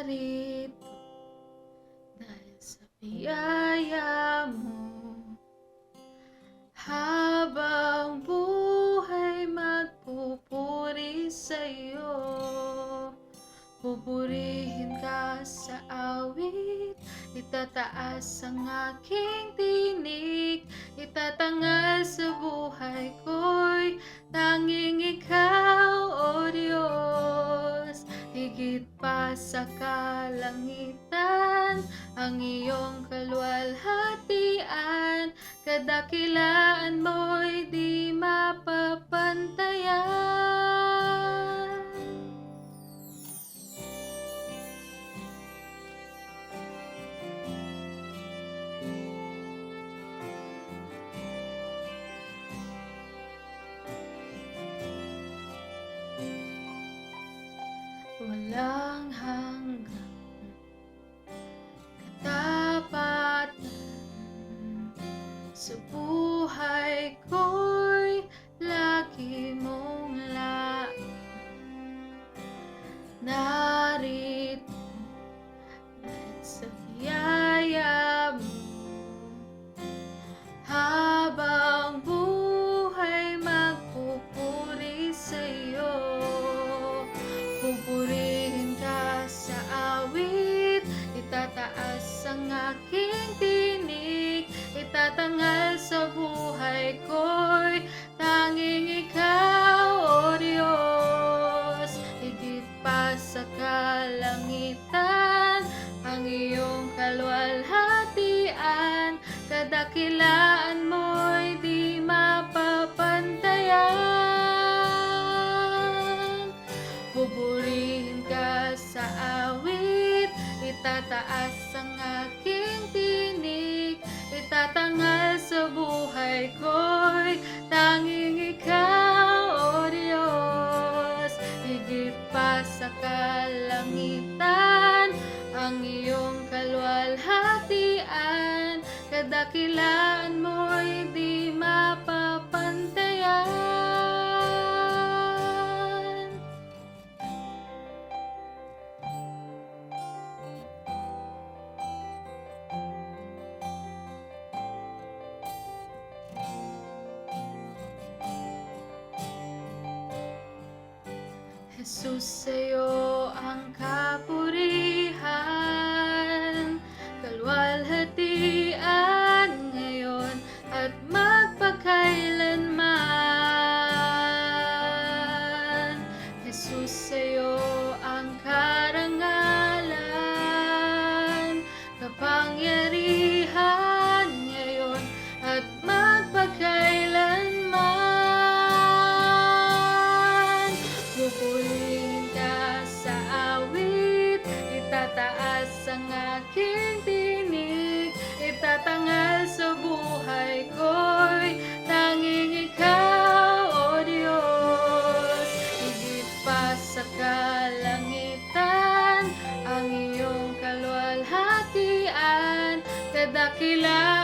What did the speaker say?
narito dahil sa biyaya mo. Habang buhay magpupuri sa'yo, pupurihin ka sa awit, itataas ang aking tinig, itatangal sa buhay ko'y tanging ikaw, O Diyos. Higit pa sa kalangitan, ang iyong kaluwalhatian, kadakilaan mo'y di mapapantayan. Walang hanggang katapatan, sa buhay ko'y lagi mong laan. Narito dahil sa biyaya mo, habang buhay magpupuri sa'yo. Pupurihin ka sa awit, itataas ang aking tinig, itatangal sa buhay ko'y tanging ikaw, O Diyos. Higit pa sa kalangitan, ang iyong kaluwalhatian, kadakilaan mo'y di mapapantayan. Pupurihin ka sa awit, itataas ang aking tinig, itatangal sa buhay ko'y tanging ikaw, O Diyos. Higit pa sa kalangitan, ang iyong kaluwalhatian, kadakilaan mo'y di mapapantayan. Jesus, sa'yo ang kapurihan, kaluwalhatian ngayon at magpakailanman. Jesus, sa'yo ang karangalan, kapangyarihan ngayon at magpakailanman. Pupurihin ka sa awit, itataas ang aking tinig, itatangal sa buhay ko'y tanging ikaw, O Diyos. Higit pa sa kalangitan, ang iyong kaluwalhatian, kadakilaan